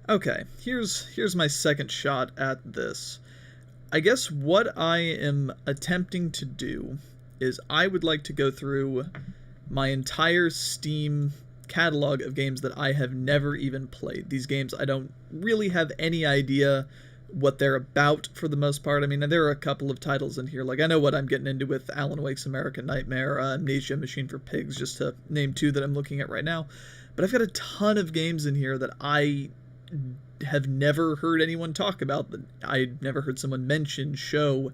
Okay, here's my second shot at this. I guess what I am attempting to do is I would like to go through my entire Steam catalog of games that I have never even played. These games I don't really have any idea what they're about for the most part. I mean, there are a couple of titles in here. Like, I know what I'm getting into with Alan Wake's American Nightmare, Amnesia, Machine for Pigs, just to name two that I'm looking at right now. But I've got a ton of games in here that I have never heard anyone talk about, that I never heard someone mention, show,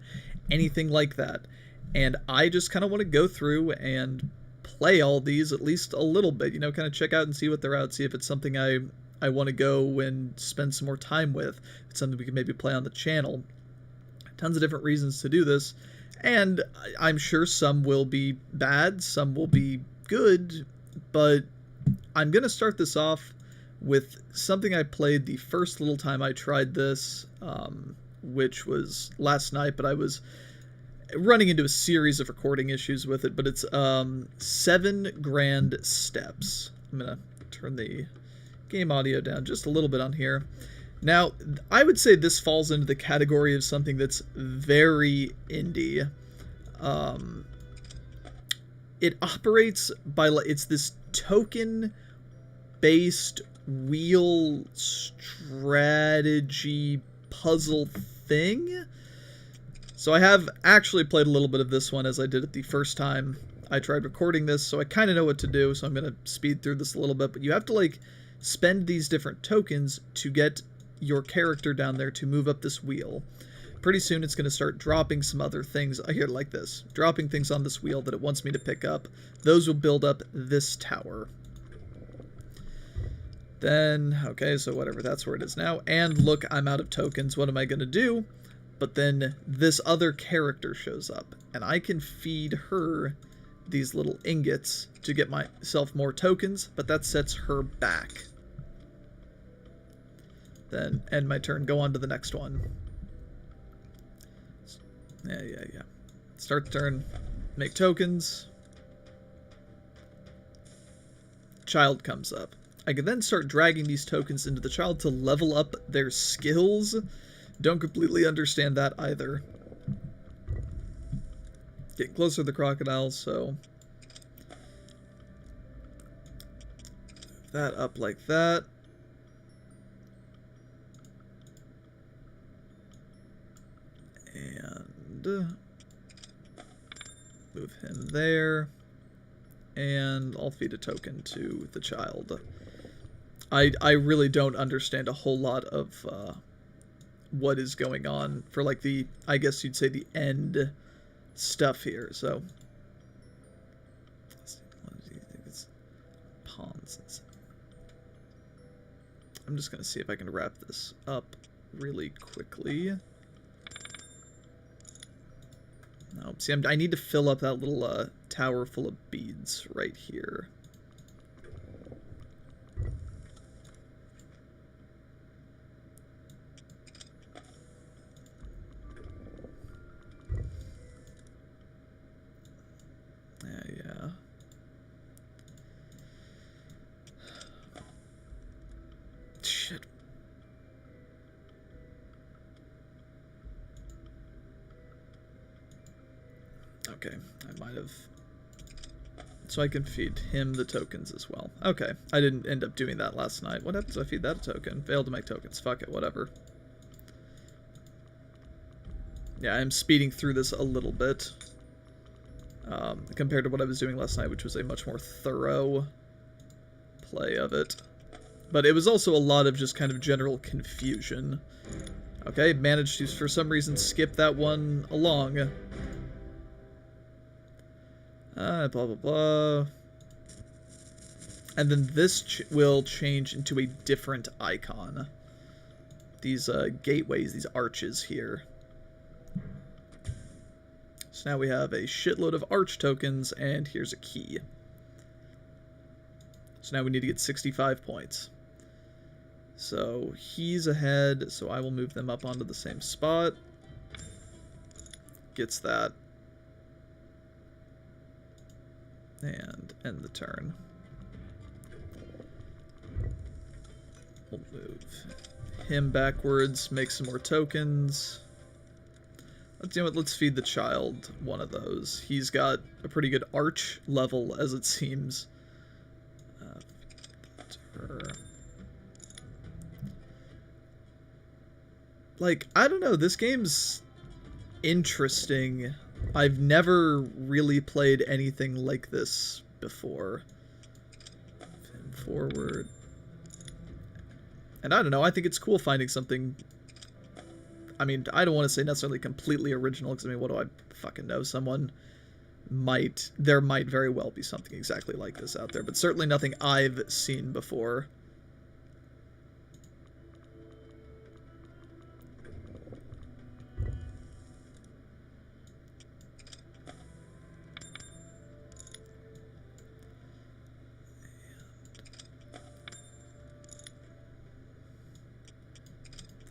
anything like that. And I just kind of want to go through and play all these at least a little bit, you know, kind of check out and see what they're out, see if it's something I want to go and spend some more time with. It's something we can maybe play on the channel. Tons of different reasons to do this, and I'm sure some will be bad, some will be good, but I'm going to start this off with something I played the first little time I tried this, which was last night, but I was running into a series of recording issues with it, but it's 7 Grand Steps. I'm going to turn the game audio down just a little bit on here. Now, I would say this falls into the category of something that's very indie. It operates by, it's this token-based wheel strategy puzzle thing. So I have actually played a little bit of this one, as I did it the first time I tried recording this, so I kind of know what to do, so I'm going to speed through this a little bit. But you have to, like, spend these different tokens to get your character down there to move up this wheel. Pretty soon it's going to start dropping some other things. I hear it like this. Dropping things on this wheel that it wants me to pick up. Those will build up this tower. Then, okay, so whatever, that's where it is now. And look, I'm out of tokens. What am I going to do? But then this other character shows up, and I can feed her these little ingots to get myself more tokens, but that sets her back. Then end my turn, go on to the next one. Yeah. Start the turn, make tokens. Child comes up. I can then start dragging these tokens into the child to level up their skills. Don't completely understand that either. Get closer to the crocodile, so that up like that. And move him there. And I'll feed a token to the child. I really don't understand a whole lot of what is going on for, like, the, I guess you'd say, the end stuff here. So it's pawns. I'm just gonna see if I can wrap this up really quickly. No, see, I need to fill up that little tower full of beads right here. Yeah. Shit. Okay, I might have... So I can feed him the tokens as well. Okay, I didn't end up doing that last night. What happens if I feed that a token? Failed to make tokens. Fuck it, whatever. Yeah, I'm speeding through this a little bit. Compared to what I was doing last night, which was a much more thorough play of it. But it was also a lot of just kind of general confusion. Okay, managed to, for some reason, skip that one along. Blah, blah, blah. And then this will change into a different icon. These gateways, these arches here. So now we have a shitload of arch tokens, and here's a key. So now we need to get 65 points. So he's ahead, so I will move them up onto the same spot. Gets that. And end the turn. We'll move him backwards, make some more tokens. Let's, you know what, let's feed the child one of those. He's got a pretty good arch level, as it seems. Like, I don't know, this game's interesting. I've never really played anything like this before. Forward. And I don't know, I think it's cool finding something... I mean, I don't want to say necessarily completely original, because I mean, what do I fucking know? There might very well be something exactly like this out there, but certainly nothing I've seen before.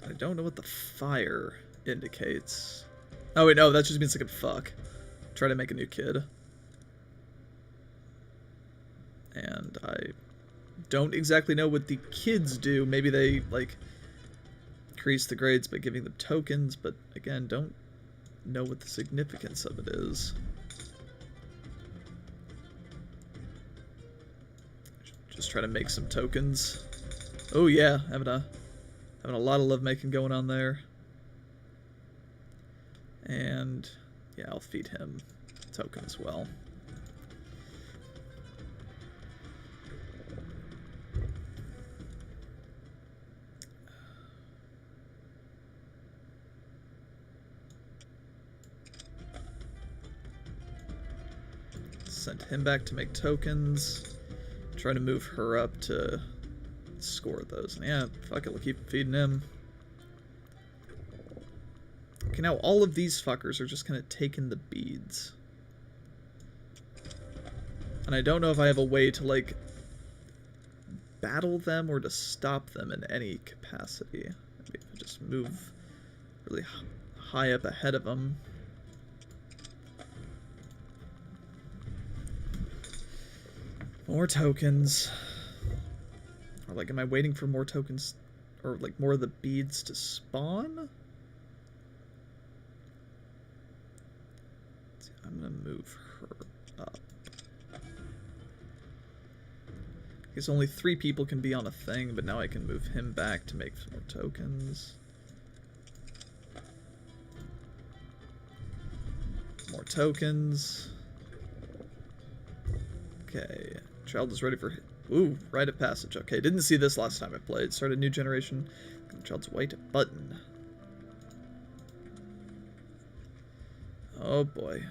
I don't know what the fire indicates. Oh wait, no, that just means I can fuck. Try to make a new kid. And I don't exactly know what the kids do. Maybe they, like, increase the grades by giving them tokens, but again, don't know what the significance of it is. Just try to make some tokens. Oh yeah, having a lot of lovemaking going on there. And yeah, I'll feed him a token as well. Send him back to make tokens. Try to move her up to score those. Yeah, fuck it, we'll keep feeding him. Okay, now all of these fuckers are just kind of taking the beads. And I don't know if I have a way to, like, battle them or to stop them in any capacity. Maybe if I just move really high up ahead of them. More tokens. Or, like, am I waiting for more tokens, or, like, more of the beads to spawn? I'm gonna move her up. I guess only 3 people can be on a thing, but now I can move him back to make some more tokens. More tokens. Okay, child is ready for... Ooh, rite of passage. Okay, didn't see this last time I played. Start a new generation. Child's white button. Oh boy.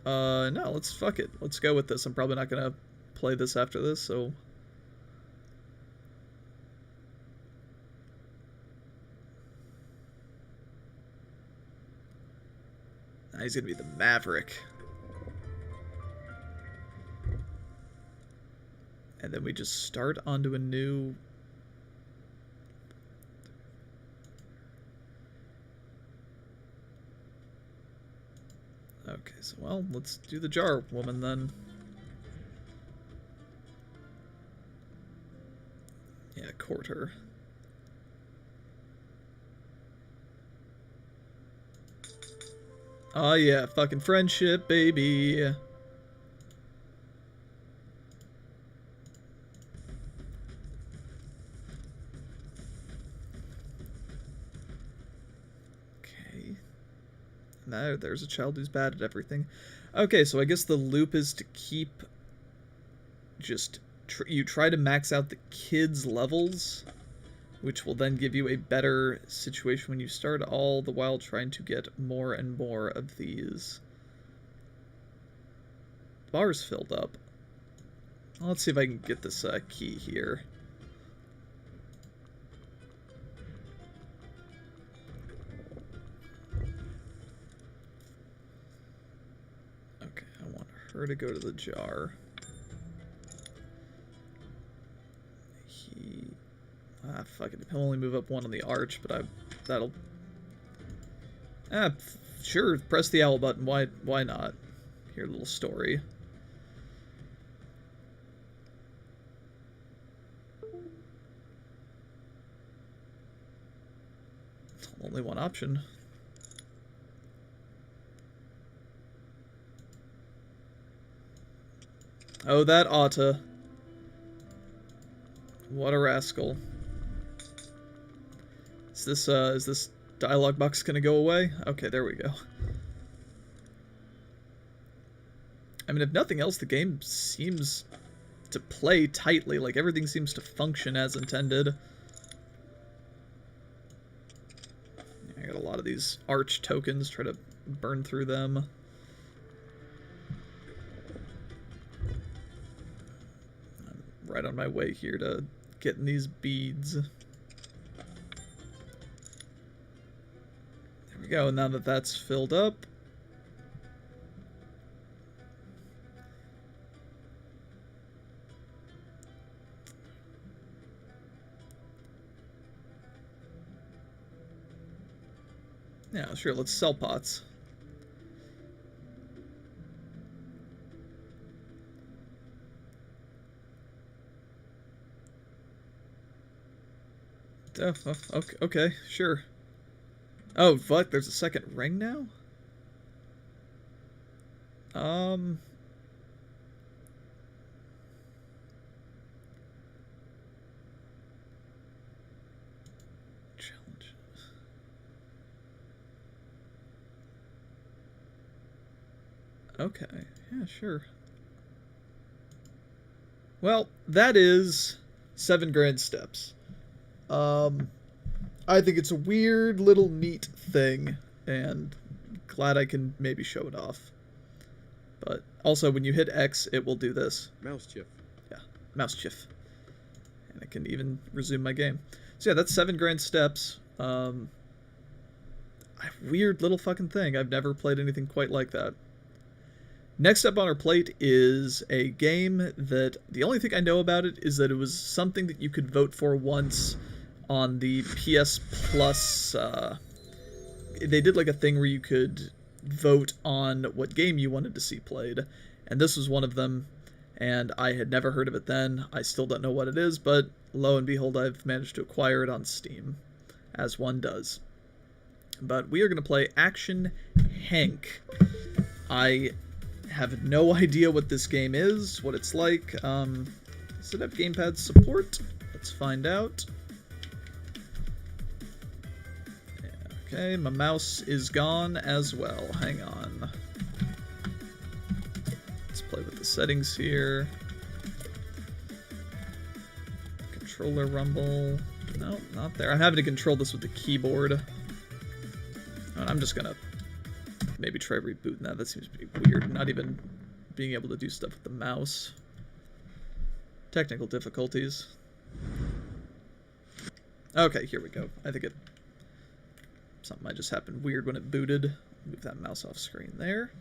No, let's fuck it. Let's go with this. I'm probably not gonna play this after this, so... Now he's gonna be the Maverick. And then we just start onto a new... Okay, so, well, let's do the jar woman then. Yeah, court her. Oh yeah, fucking friendship, baby. Okay. Now there's a child who's bad at everything. Okay, so I guess the loop is to keep just... you try to max out the kids' levels, which will then give you a better situation when you start, all the while trying to get more and more of these. The bar's filled up. Well, let's see if I can get this key here. Okay, I want her to go to the jar. Ah, fuck it. He'll only move up 1 on the arch, but that'll... sure, press the owl button. Why not? Here, a little story. Only one option. Oh, that oughta. What a rascal. Is this dialogue box gonna go away? Okay, there we go. I mean, if nothing else, the game seems to play tightly. Like, everything seems to function as intended. I got a lot of these arch tokens. Try to burn through them. I'm right on my way here to getting these beads. There we go. Now that that's filled up. Yeah, sure, let's sell pots. Oh, okay, sure. Oh, fuck, there's a second ring now? Challenge. Okay, yeah, sure. Well, that is 7 grand steps. I think it's a weird little neat thing, and glad I can maybe show it off. But also, when you hit X, it will do this. Mouse chip. Yeah, mouse chiff. And I can even resume my game. So yeah, that's 7 grand steps. A weird little fucking thing. I've never played anything quite like that. Next up on our plate is a game that the only thing I know about it is that it was something that you could vote for once on the PS Plus. They did like a thing where you could vote on what game you wanted to see played, and this was one of them, and I had never heard of it then. I still don't know what it is, but lo and behold, I've managed to acquire it on Steam, as one does. But we are going to play Action Hank. I have no idea what this game is, what it's like. Does it have gamepad support? Let's find out. Okay, my mouse is gone as well. Hang on. Let's play with the settings here. Controller rumble. No, not there. I'm having to control this with the keyboard. Oh, I'm just gonna maybe try rebooting that. That seems to be weird. Not even being able to do stuff with the mouse. Technical difficulties. Okay, here we go. I think something might just happen weird when it booted. Move that mouse off screen there.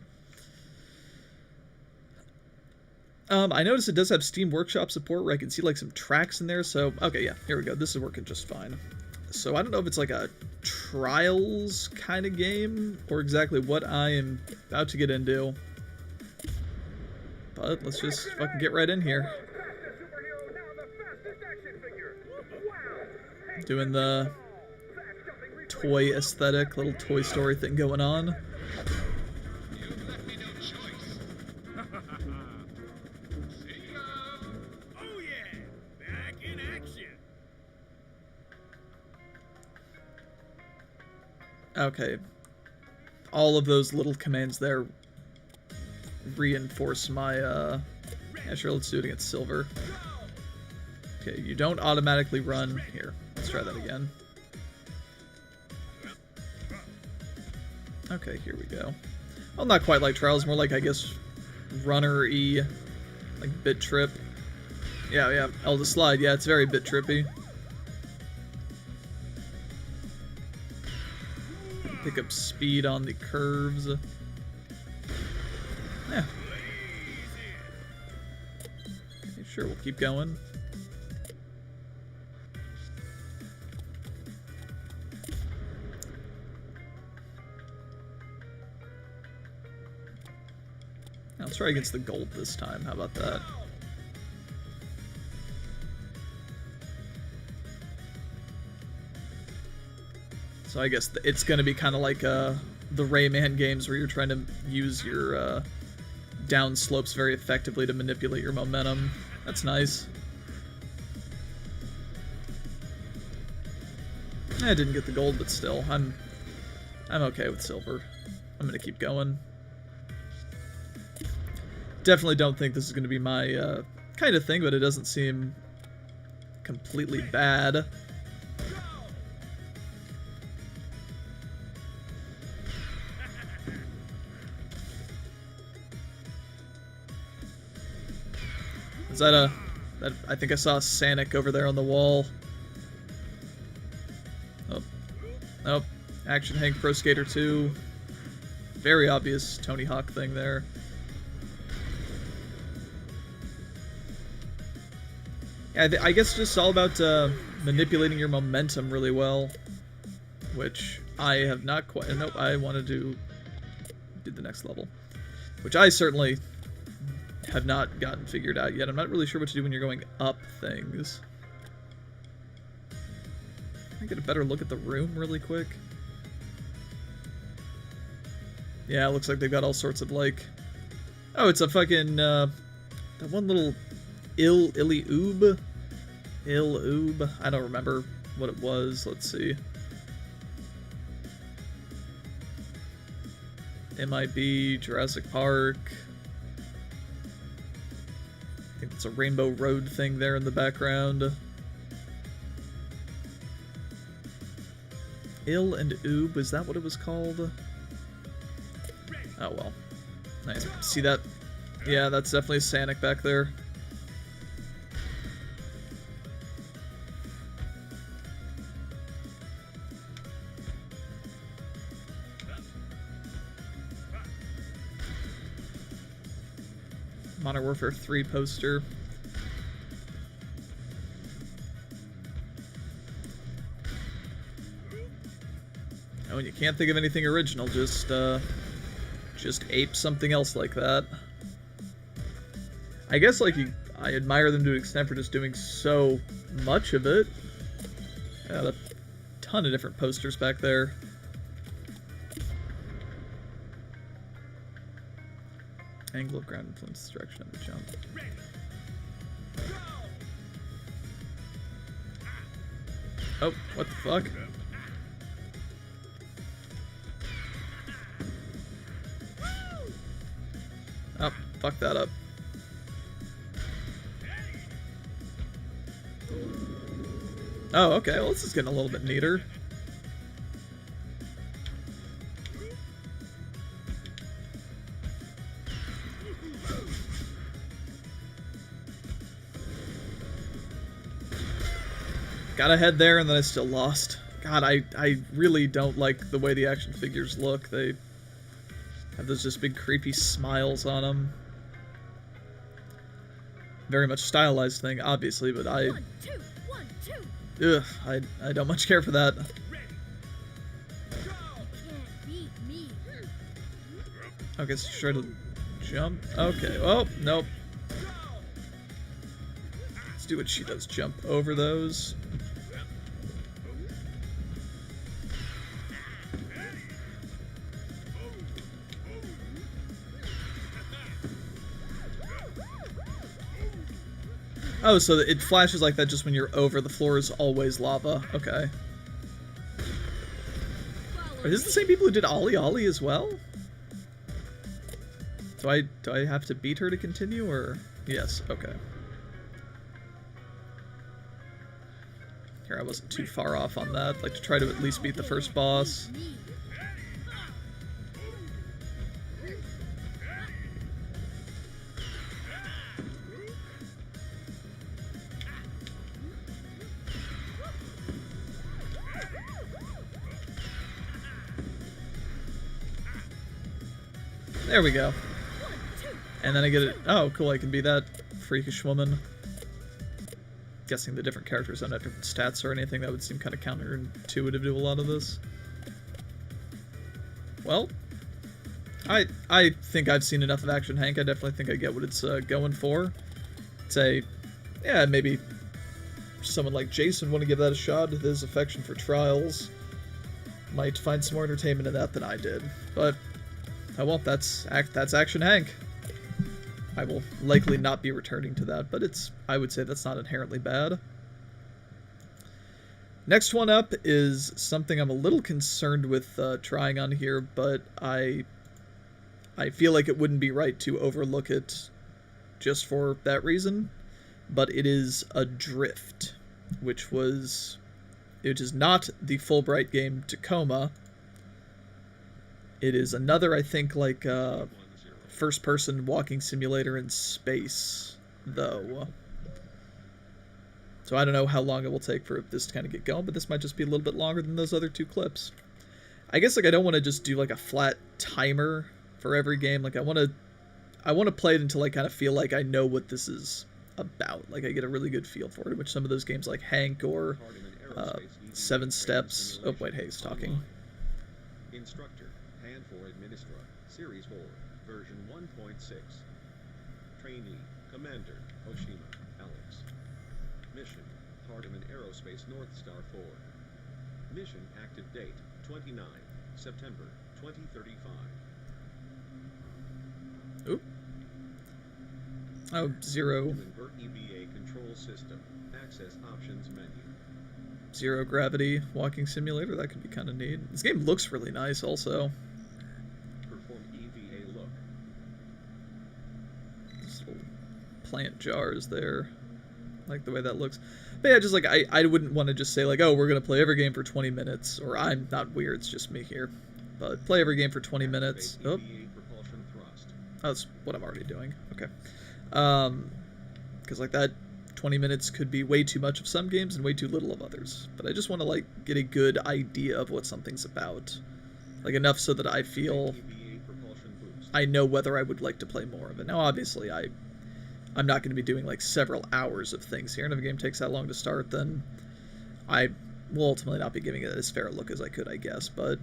I noticed it does have Steam Workshop support where I can see like some tracks in there. So, okay, yeah, here we go. This is working just fine. So I don't know if it's like a Trials kind of game or exactly what I am about to get into. But let's just fucking get right in here. Doing the toy aesthetic, little Toy Story thing going on. Okay. All of those little commands there reinforce my, yeah, sure, let's do it against Silver. Okay, you don't automatically run. Here, let's try that again. Okay, here we go. Well, not quite like Trials, more like, I guess, Runner-y, like Bit Trip. Yeah, Elda Slide, yeah, it's very Bit Trippy. Pick up speed on the curves. Yeah. Okay, sure, we'll keep going. Now, let's try against the gold this time. How about that? So I guess it's going to be kind of like the Rayman games where you're trying to use your down slopes very effectively to manipulate your momentum. That's nice. I didn't get the gold, but still, I'm okay with silver. I'm gonna keep going. Definitely don't think this is gonna be my kind of thing, but it doesn't seem completely bad. Is that I think I saw a Sanic over there on the wall. Oh. Nope. Action Hank Pro Skater 2. Very obvious Tony Hawk thing there. Yeah, I guess it's just all about manipulating your momentum really well. Which I have not quite... Nope, I want to do the next level. Which I certainly have not gotten figured out yet. I'm not really sure what to do when you're going up things. Can I get a better look at the room really quick? Yeah, it looks like they've got all sorts of, like... Oh, it's a fucking, that one little Il-oob? Il-oob? I don't remember what it was. Let's see. MIB, Jurassic Park. I think it's a Rainbow Road thing there in the background. Il and Oob, is that what it was called? Oh well. Nice. See that? Yeah, that's definitely a Sanic back there. Modern Warfare 3 poster. Oh, and you can't think of anything original, just ape something else like that. I guess, like, I admire them to an extent for just doing so much of it. Got a ton of different posters back there. Angle of ground influence, direction of the jump. Oh, what the fuck? Oh, fuck that up. Oh, okay, well this is getting a little bit neater. Got ahead there and then I still lost. God, I really don't like the way the action figures look. They have those just big creepy smiles on them. Very much stylized thing, obviously, but I don't much care for that. Okay, so try to jump. Okay, oh, nope. Let's do what she does, jump over those. Oh, so it flashes like that just when you're over. The floor is always lava. Okay. Are these the same people who did Ollie Ollie as well? Do I have to beat her to continue, or... Yes, okay. Here, I wasn't too far off on that. I'd like to try to at least beat the first boss. There we go. And then I get it. Oh, cool, I can be that freakish woman. Guessing the different characters don't have different stats or anything. That would seem kind of counterintuitive to a lot of this. Well, I think I've seen enough of Action Hank. I definitely think I get what it's going for. It's a... Yeah, maybe someone like Jason want to give that a shot with his affection for Trials. might find some more entertainment in that than I did. But, oh well, that's Action Hank. I will likely not be returning to that, but I would say that's not inherently bad. Next one up is something I'm a little concerned with trying on here, but I feel like it wouldn't be right to overlook it just for that reason. But it is Adrift, which is not the Fulbright game Tacoma. It is another, I think, like first-person walking simulator in space, though. So I don't know how long it will take for this to kind of get going, but this might just be a little bit longer than those other two clips. I guess like I don't want to just do like a flat timer for every game. Like I want to play it until I kind of feel like I know what this is about. Like I get a really good feel for it, which some of those games like Hank or 7 Steps. Oh wait, hey, he's talking. Instructor, Hand for Administra, Series 4, version 1.6. Trainee, Commander, Oshima, Alex. Mission, Hardeman Aerospace North Star 4. Mission active date, 29 September 2035. Oop. Oh, 0. Invert EVA control system, access options menu. Zero gravity walking simulator, that could be kind of neat. This game looks really nice also. Perform EVA look. This little plant jars there. Like the way that looks. But yeah, just like I wouldn't want to just say like, oh, we're gonna play every game for 20 minutes, or I'm not weird, it's just me here. But play every game for 20 minutes. Oh. That's what I'm already doing. Okay. Because like that 20 minutes could be way too much of some games and way too little of others. But I just want to like get a good idea of what something's about. Like enough so that I feel I know whether I would like to play more of it. Now obviously I'm not going to be doing like several hours of things here, and if a game takes that long to start, then I will ultimately not be giving it as fair a look as I could, I guess, but...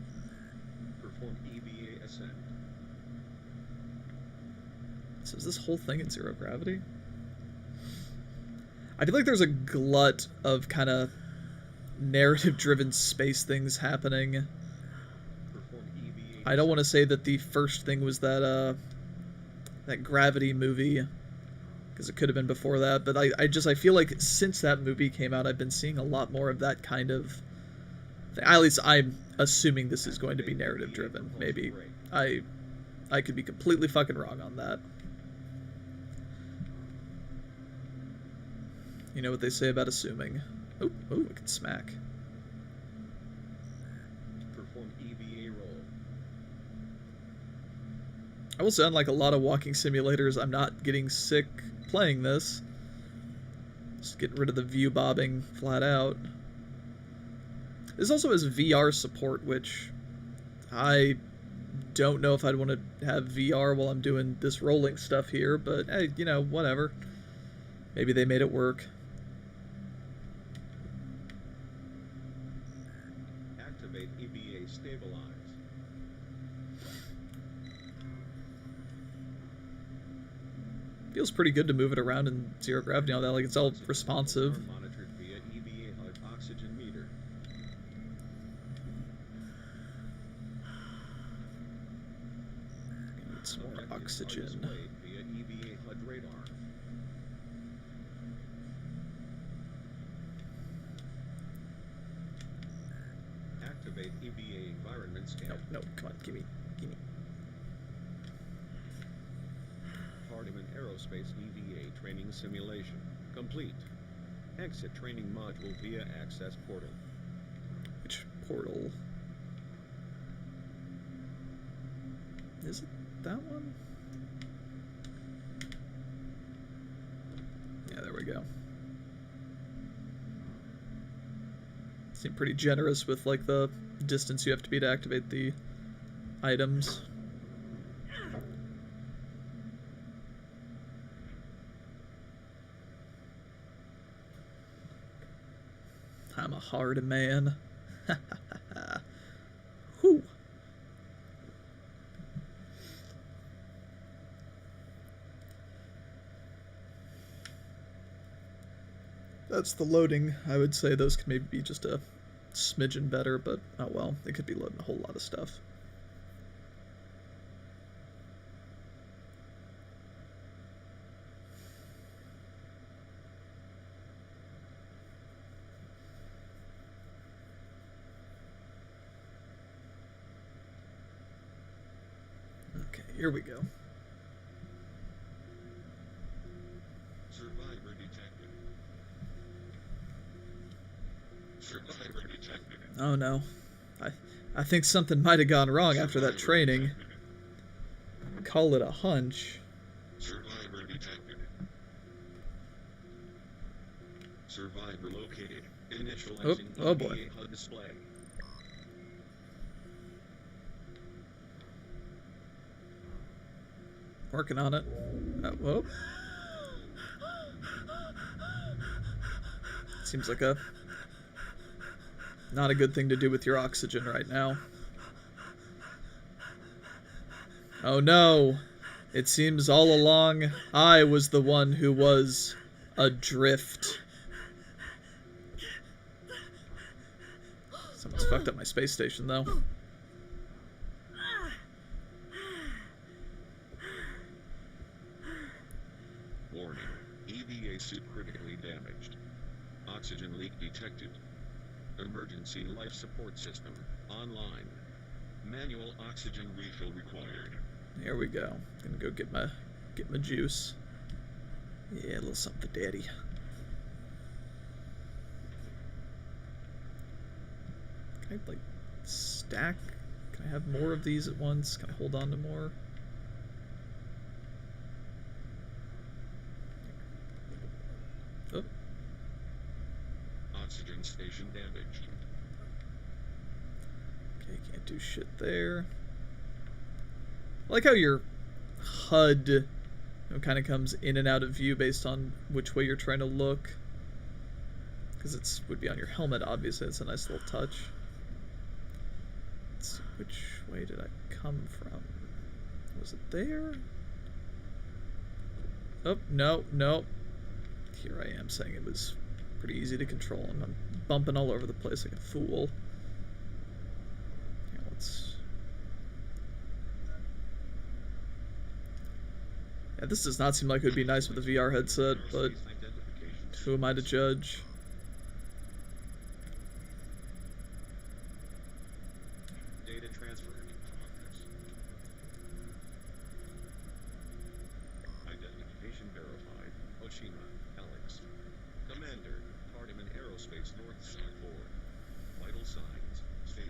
Perform EVA ascent. So is this whole thing in zero gravity? I feel like there's a glut of kind of narrative-driven space things happening. I don't want to say that the first thing was that Gravity movie, because it could have been before that, but I feel like since that movie came out, I've been seeing a lot more of that kind of thing. At least I'm assuming this is going to be narrative-driven. Maybe. I could be completely fucking wrong on that. You know what they say about assuming. Oh, I can smack. Perform EVA roll. I will say, unlike a lot of walking simulators, I'm not getting sick playing this. Just getting rid of the view bobbing flat out. This also has VR support, which I don't know if I'd want to have VR while I'm doing this rolling stuff here, but hey, you know, whatever. Maybe they made it work. Activate EVA stabilize. Feels pretty good to move it around in zero gravity now that like it's all responsive. Monitored via EVA oxygen meter. Need some more oxygen. Via EVA HUD radar. Activate EVA environment scan. No, come on, gimme. Hardeman Aerospace EVA training simulation complete. Exit training module via access portal. Which portal? Is it that one? Yeah, there we go. Seem pretty generous with like the distance you have to be to activate the items. I'm a hard man. Whew. That's the loading. I would say those could maybe be just a smidgen better, but oh well, it could be loading a whole lot of stuff. Okay, here we go. Survivor detected. Survivor detected. Oh no. I think something might have gone wrong after that training. Call it a hunch. Survivor detected. Survivor located. Initializing oh boy. HUD display. Working on it. Whoa. Seems like not a good thing to do with your oxygen right now. Oh no. It seems all along I was the one who was adrift. Someone's fucked up my space station though. Warning. EVA suit critically damaged. Oxygen leak detected. Emergency life support system online. Manual oxygen refill required. Here we go. Gonna go get my juice. Yeah, a little something for daddy. Can I like stack? Can I have more of these at once? Can I hold on to more? Oh. Oxygen station damaged. Okay, can't do shit there. I like how your HUD kind of comes in and out of view based on which way you're trying to look. Because it would be on your helmet, obviously. It's a nice little touch. Let's see, which way did I come from? Was it there? Oh, no, no. Here I am saying it was pretty easy to control, and I'm bumping all over the place like a fool. Here, let's... Yeah, this does not seem like it would be nice with a VR headset, but who am I to judge? Data transfer in progress. Identification verified. Oshima, Alex. Commander, Hardiman Aerospace North Star 4. Vital signs, stable.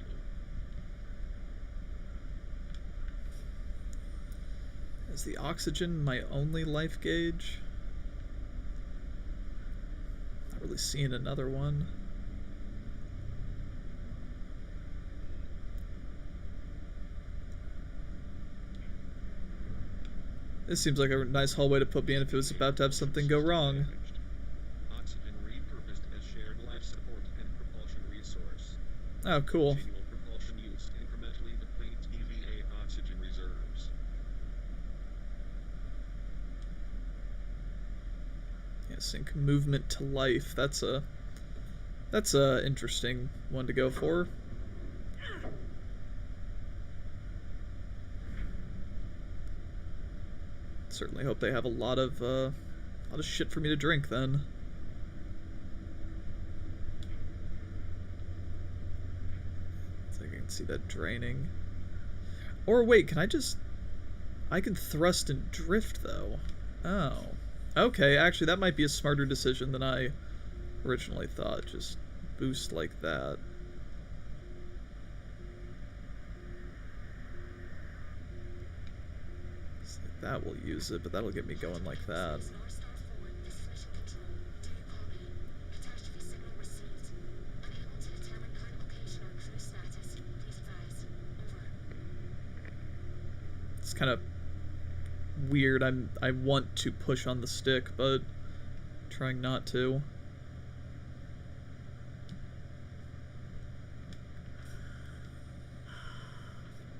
Is the oxygen my only life gauge? Not really seeing another one. This seems like a nice hallway to put me in if it was about to have something go wrong. Oxygen repurposed as shared life support and propulsion resource. Oh, cool. Continual propulsion use incrementally depletes EVA oxygen reserves. Yeah, sync movement to life. That's a interesting one to go for. Certainly hope they have a lot of shit for me to drink then. So I can see that draining. Or wait, can I can thrust and drift though. Oh. Okay, actually that might be a smarter decision than I originally thought. Just boost like that. That will use it, but that'll get me going like that. It's kind of weird. I want to push on the stick, but trying not to.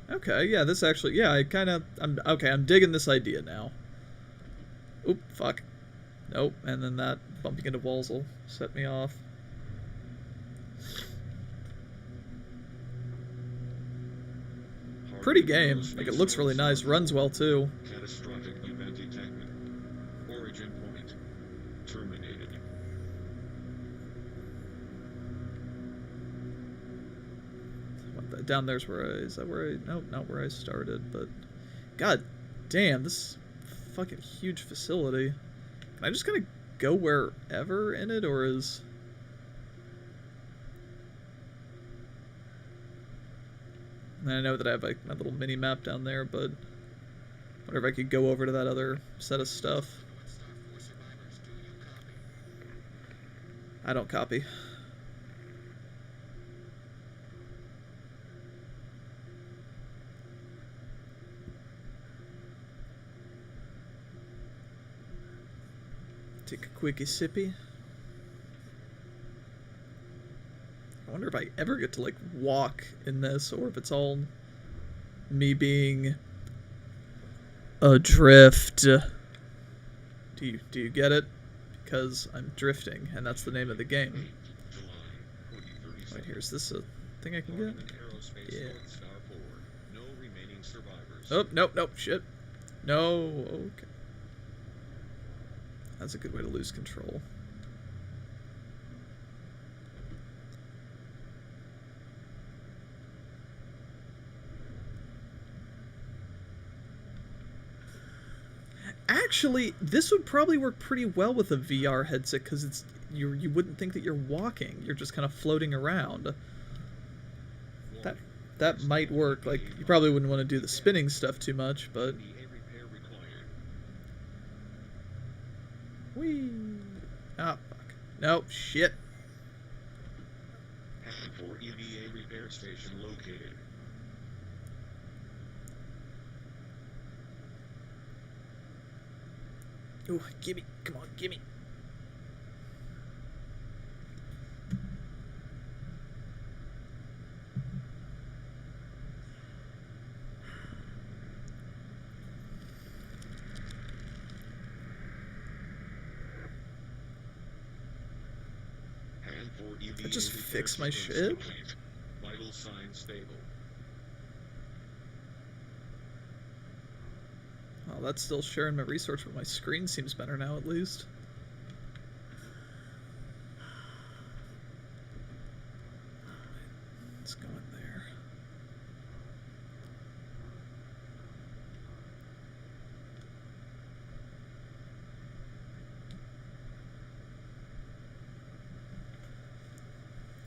Okay, yeah, this actually, yeah, I'm digging this idea now. Oop, fuck. Nope, and then that bumping into walls will set me off. pretty game. Like, it looks really nice, runs well too. Catastrophic event detected. Origin point terminated. Down there's where is that where I, no, not where I started, but god damn, this fucking huge facility. Can I just kind of go wherever in it, or is... And I know that I have like my little mini map down there, but I wonder if I could go over to that other set of stuff. I don't copy. Take a quickie sippy. I wonder if I ever get to like walk in this, or if it's all me being adrift. Do you get it? Because I'm drifting, and that's the name of the game. Wait, here's this a thing I can get? Yeah. Oh, nope, nope, shit. No, okay. That's a good way to lose control. Actually, this would probably work pretty well with a VR headset, because it's you wouldn't think that you're walking. You're just kind of floating around. That might work. Like, you probably wouldn't want to do the spinning stuff too much, but... Whee! Ah, fuck. Nope, shit. For EVA repair station located. Ooh, gimme. Come on, gimme. I just fix my shit. Vital signs stable. Well, that's still sharing my resource, but my screen seems better now, at least. Let's go in there.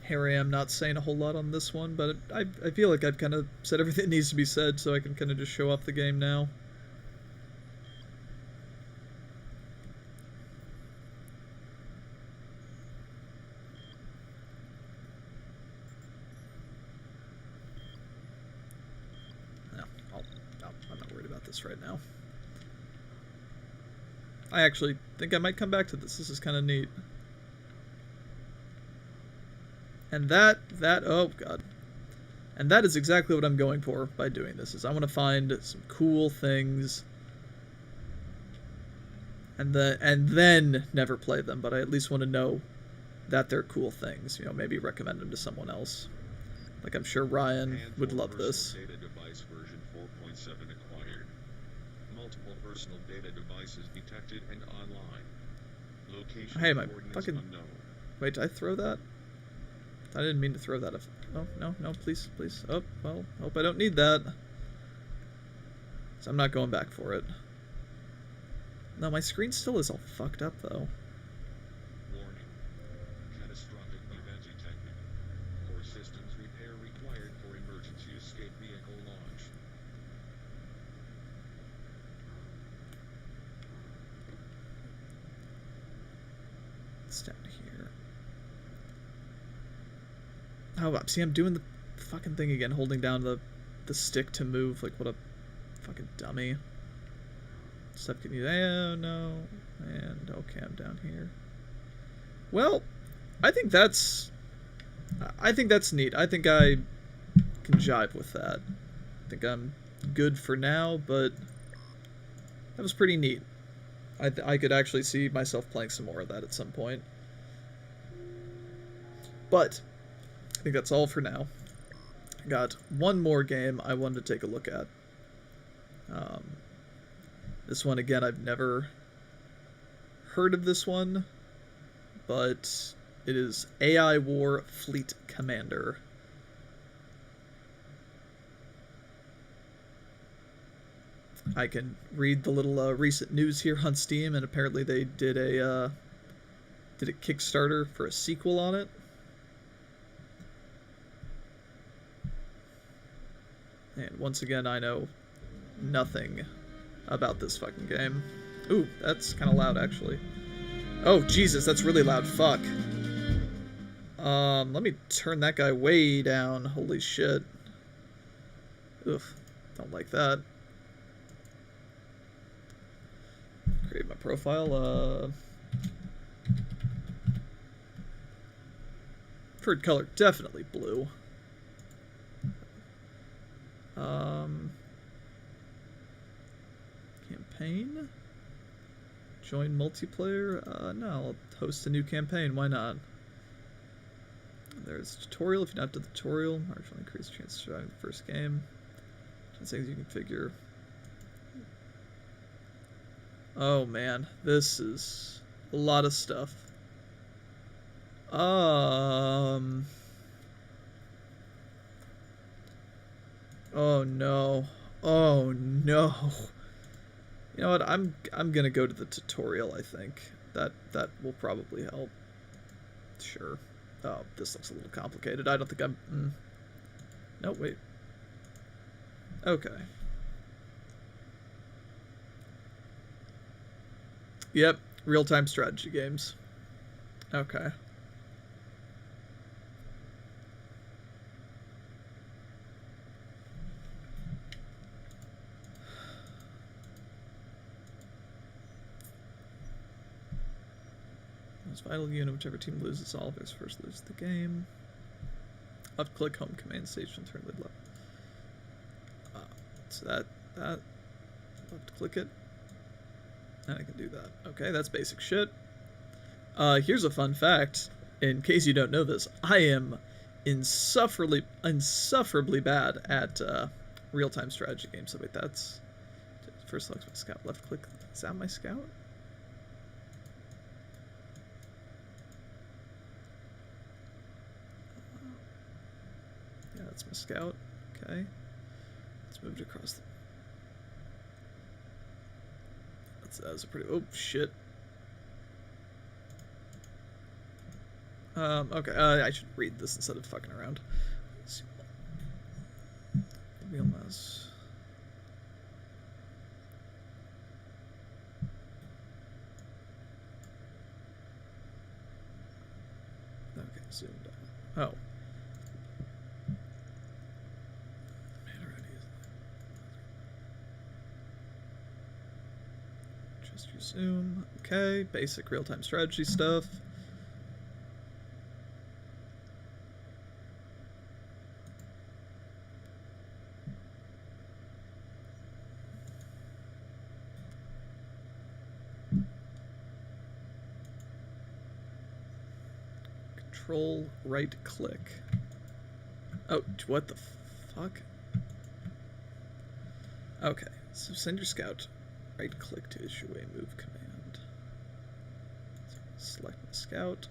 Here I am, not saying a whole lot on this one, but I feel like I've kind of said everything that needs to be said, so I can kind of just show off the game now. I'm not worried about this right now. I actually think I might come back to this. This is kind of neat. And that, oh god. And that is exactly what I'm going for by doing this, is I want to find some cool things. And then never play them, but I at least want to know that they're cool things. You know, maybe recommend them to someone else. Like, I'm sure Ryan would love this. Data device version 4.7 acquired. Multiple personal data devices detected and online. Location Hey, my coordinates fucking... unknown. Wait, did I throw that? I didn't mean to throw that. Oh, no, please, please. Oh, well, hope I don't need that. So I'm not going back for it. No, my screen still is all fucked up, though. Warning. Catastrophic event detected. Core systems repair required for emergency escape vehicle launch. It's down here. Oh, see, I'm doing the fucking thing again, holding down the stick to move. Like, what a fucking dummy. Stuff can use. Oh, no. And, okay, I'm down here. Well, I think that's neat. I think I can jive with that. I think I'm good for now, but that was pretty neat. I could actually see myself playing some more of that at some point. But I think that's all for now. I got one more game I wanted to take a look at. This one, again, I've never heard of this one, but it is AI War Fleet Commander. I can read the little recent news here on Steam, and apparently they did a Kickstarter for a sequel on it. And once again, I know nothing about this fucking game. Ooh, that's kind of loud, actually. Oh, Jesus, that's really loud. Fuck. Let me turn that guy way down. Holy shit. Oof, don't like that. Create my profile. Preferred color, definitely blue. Campaign? Join multiplayer? No, I'll host a new campaign. Why not? There's a tutorial. If you don't have the tutorial, marginally increase the chance of surviving the first game. 10 things you can figure. Oh man, this is a lot of stuff. Oh no. Oh no. You know what? I'm gonna go to the tutorial. I think that will probably help. Sure. Oh, this looks a little complicated. I don't think I'm. No, wait. Okay. Yep, real-time strategy games. Okay. Most vital unit, whichever team loses all of its first loses the game. Left click home command station, turn lid left. So that left click it. And I can do that. Okay, that's basic shit. Here's a fun fact. In case you don't know this, I am insufferably bad at real-time strategy games. So wait, that's first select my scout. Left click. Is that my scout? Yeah, that's my scout. Okay. Let's move it across the... That was a pretty... Oh, shit. Okay, I should read this instead of fucking around. Let's see. Wheel mouse. Okay, zoomed out. Oh. Just resume. Okay, basic real-time strategy stuff. Control right click. Oh, what the fuck? Okay, so send your scout. Right click to issue a move command. So select the scout.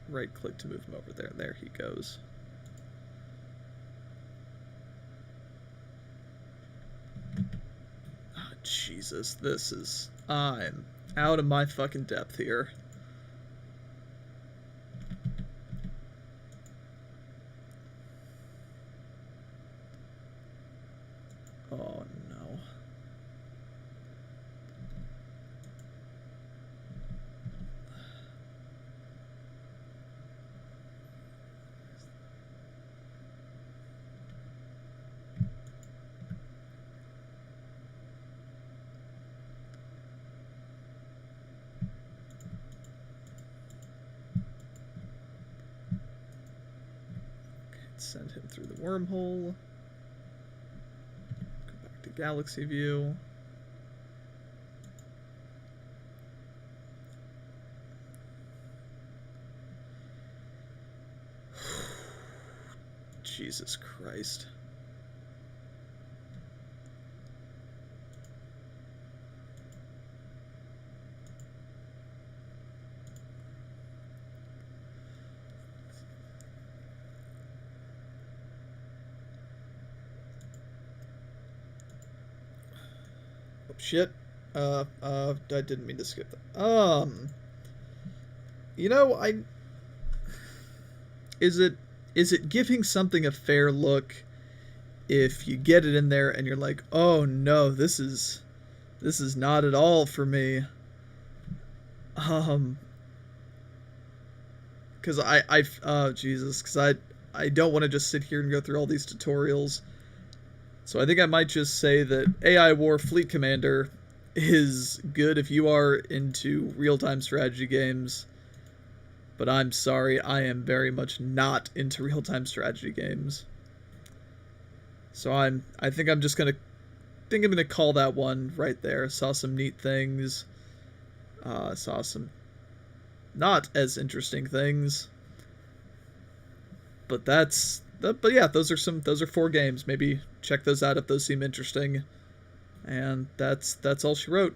Right click to move him over there. There he goes. Oh, Jesus, this is... I'm out of my fucking depth here. Oh, no. Send him through the wormhole. Go back to galaxy view. Jesus Christ. Oh, shit. I didn't mean to skip that. You know, is it giving something a fair look if you get it in there and you're like, oh no, this is not at all for me. Because Jesus, because I don't want to just sit here and go through all these tutorials. So I think I might just say that AI War Fleet Commander is good if you are into real-time strategy games. But I'm sorry, I am very much not into real-time strategy games. So I think I'm gonna call that one right there. Saw some neat things. Saw some not as interesting things. But but yeah, those are 4 games. Maybe check those out if those seem interesting. And that's all she wrote.